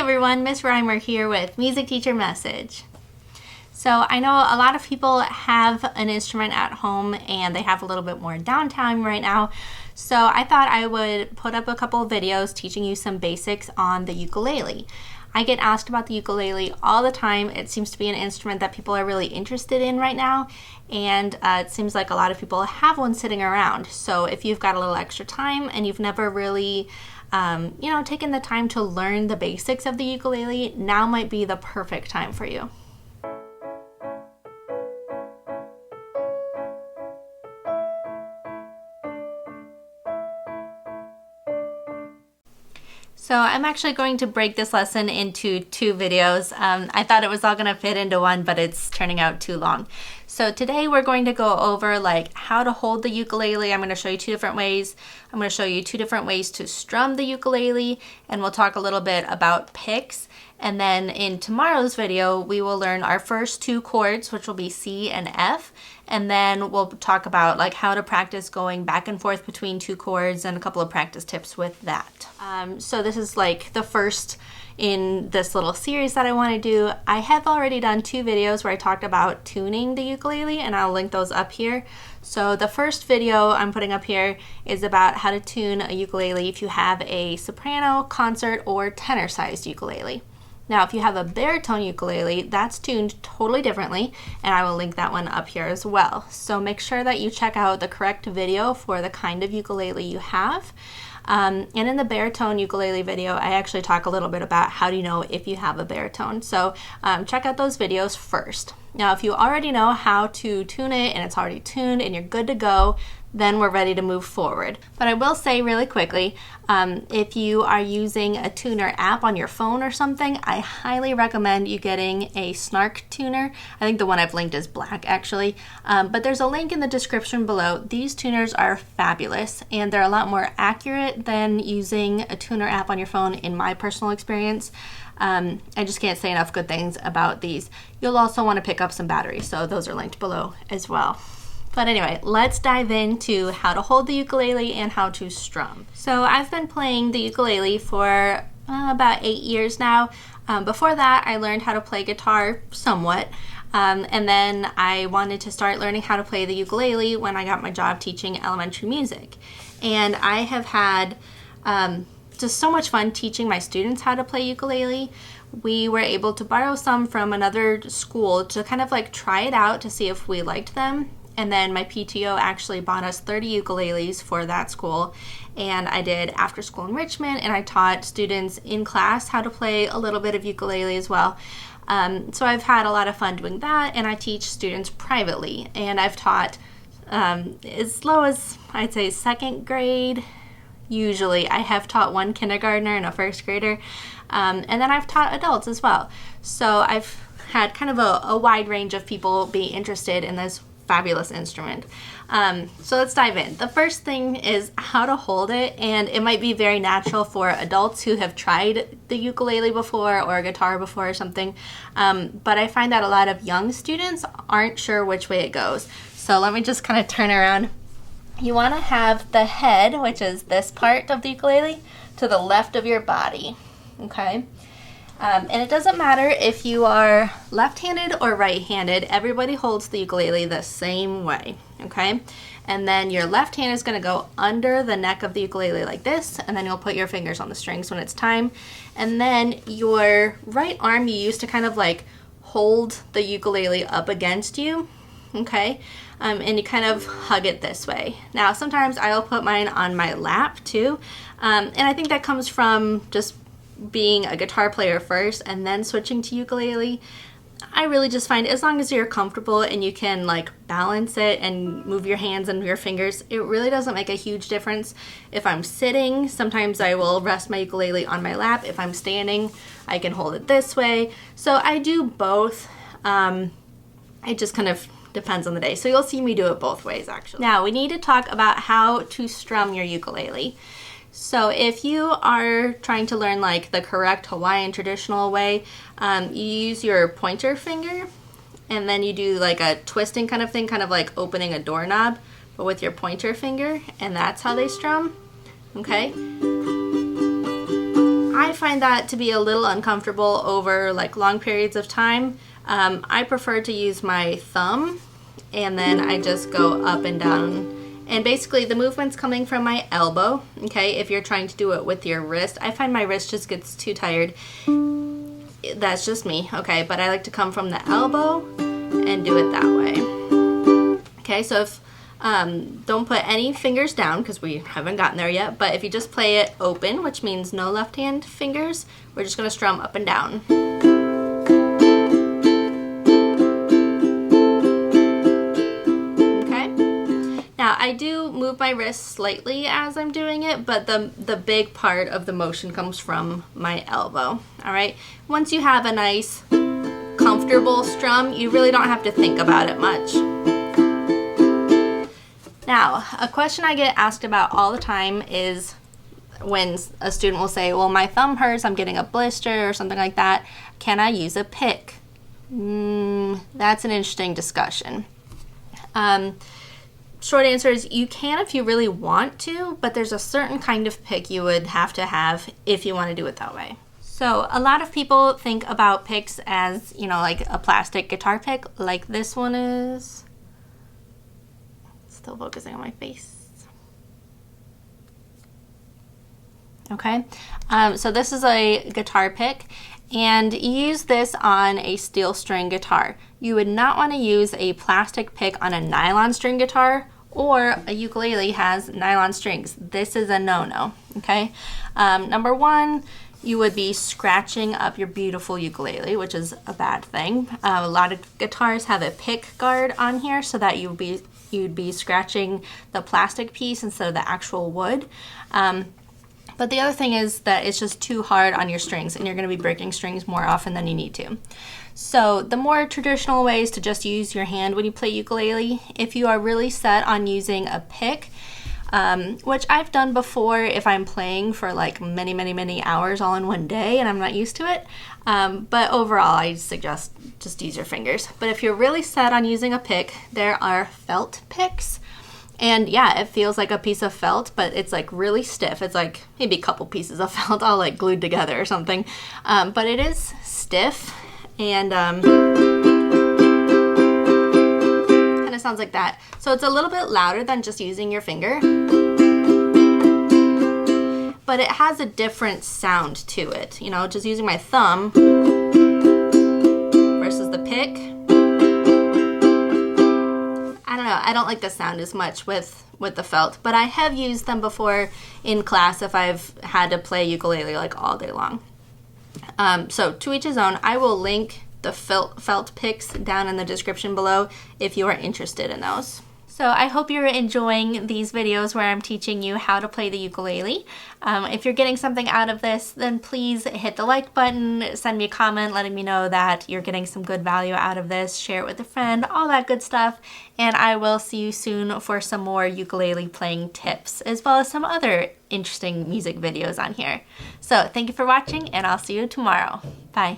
everyone, Miss Reimer here with Music Teacher Message. So I know a lot of people have an instrument at home and they have a little bit more downtime right now. So I thought I would put up a couple of videos teaching you some basics on the ukulele. I get asked about the ukulele all the time. It seems to be an instrument that people are really interested in right now, and it seems like a lot of people have one sitting around. So if you've got a little extra time and you've never really taken the time to learn the basics of the ukulele, now might be the perfect time for you. So I'm actually going to break this lesson into two videos. I thought it was all going to fit into one, but it's turning out too long. So today we're going to go over like how to hold the ukulele. I'm going to show you two different ways. I'm going to show you two different ways to strum the ukulele, and we'll talk a little bit about picks. And then in tomorrow's video, we will learn our first two chords, which will be C and F. And then we'll talk about like how to practice going back and forth between two chords and a couple of practice tips with that. So this is like the first in this little series that I want to do. I have already done two videos where I talked about tuning the ukulele, and I'll link those up here. So the first video I'm putting up here is about how to tune a ukulele if you have a soprano, concert, or tenor sized ukulele. Now, if you have a baritone ukulele, that's tuned totally differently, and I will link that one up here as well. So make sure that you check out the correct video for the kind of ukulele you have. And in the baritone ukulele video, I actually talk a little bit about how do you know if you have a baritone. So check out those videos first. Now, if you already know how to tune it and it's already tuned and you're good to go, then we're ready to move forward. But I will say really quickly, if you are using a tuner app on your phone or something, I highly recommend you getting a Snark tuner. I think the one I've linked is black actually, but there's a link in the description below. These tuners are fabulous and they're a lot more accurate than using a tuner app on your phone in my personal experience. I just can't say enough good things about these. You'll also want to pick up some batteries, so those are linked below as well. But anyway, let's dive into how to hold the ukulele and how to strum. So I've been playing the ukulele for about 8 years now. Before that, I learned how to play guitar somewhat. And then I wanted to start learning how to play the ukulele when I got my job teaching elementary music. And I have had just so much fun teaching my students how to play ukulele. We were able to borrow some from another school to kind of like try it out to see if we liked them. And then my PTO actually bought us 30 ukuleles for that school, and I did after school enrichment, and I taught students in class how to play a little bit of ukulele as well. So I've had a lot of fun doing that, and I teach students privately, and I've taught as low as I'd say second grade. Usually I have taught one kindergartner and a first grader, and then I've taught adults as well. So I've had kind of a wide range of people be interested in this fabulous instrument. So let's dive in. The first thing is how to hold it, and it might be very natural for adults who have tried the ukulele before or a guitar before or something, but I find that a lot of young students aren't sure which way it goes. So let me just kind of turn around. You want to have the head, which is this part of the ukulele, to the left of your body, okay? And it doesn't matter if you are left-handed or right-handed, everybody holds the ukulele the same way, okay? And then your left hand is going to go under the neck of the ukulele like this, and then you'll put your fingers on the strings when it's time. And then your right arm you use to kind of like hold the ukulele up against you, okay? And you kind of hug it this way. Now, sometimes I'll put mine on my lap too, and I think that comes from just being a guitar player first and then switching to ukulele. I really just find as long as you're comfortable and you can like balance it and move your hands and your fingers, it really doesn't make a huge difference. If I'm sitting, sometimes I will rest my ukulele on my lap. If I'm standing, I can hold it this way. So I do both. It just kind of depends on the day. So you'll see me do it both ways actually. Now we need to talk about how to strum your ukulele. So if you are trying to learn like the correct Hawaiian traditional way, you use your pointer finger and then you do like a twisting kind of thing, kind of like opening a doorknob, but with your pointer finger, and that's how they strum, okay? I find that to be a little uncomfortable over like long periods of time. I prefer to use my thumb, and then I just go up and down. And basically the movement's coming from my elbow, okay? If you're trying to do it with your wrist, I find my wrist just gets too tired. That's just me, okay? But I like to come from the elbow and do it that way. Okay, so if, don't put any fingers down because we haven't gotten there yet, but if you just play it open, which means no left hand fingers, we're just gonna strum up and down. Now, I do move my wrist slightly as I'm doing it, but the big part of the motion comes from my elbow, all right? Once you have a nice, comfortable strum, you really don't have to think about it much. Now, a question I get asked about all the time is when a student will say, well, my thumb hurts, I'm getting a blister or something like that. Can I use a pick? That's an interesting discussion. Short answer is you can if you really want to, but there's a certain kind of pick you would have to have if you want to do it that way. So a lot of people think about picks as, you know, like a plastic guitar pick, like this one is. Still focusing on my face. Okay, so this is a guitar pick, and you use this on a steel string guitar. You would not want to use a plastic pick on a nylon string guitar, or a ukulele has nylon strings. This is a no-no, okay? Number one, you would be scratching up your beautiful ukulele, which is a bad thing. A lot of guitars have a pick guard on here so that you'd be scratching the plastic piece instead of the actual wood. But the other thing is that it's just too hard on your strings, and you're going to be breaking strings more often than you need to. So the more traditional way is to just use your hand when you play ukulele. If you are really set on using a pick, which I've done before if I'm playing for like many hours all in one day and I'm not used to it, but overall I suggest just use your fingers. But if you're really set on using a pick, there are felt picks. And yeah, it feels like a piece of felt, but it's like really stiff. It's like maybe a couple pieces of felt all like glued together or something. But it is stiff, and kind of sounds like that. So it's a little bit louder than just using your finger, but it has a different sound to it. You know, just using my thumb versus the pick. I don't know, I don't like the sound as much with the felt, but I have used them before in class if I've had to play ukulele like all day long. So to each his own. I will link the felt picks down in the description below if you are interested in those. So I hope you're enjoying these videos where I'm teaching you how to play the ukulele. If you're getting something out of this, then please hit the like button, send me a comment letting me know that you're getting some good value out of this, share it with a friend, all that good stuff. And I will see you soon for some more ukulele playing tips, as well as some other interesting music videos on here. So thank you for watching, and I'll see you tomorrow. Bye.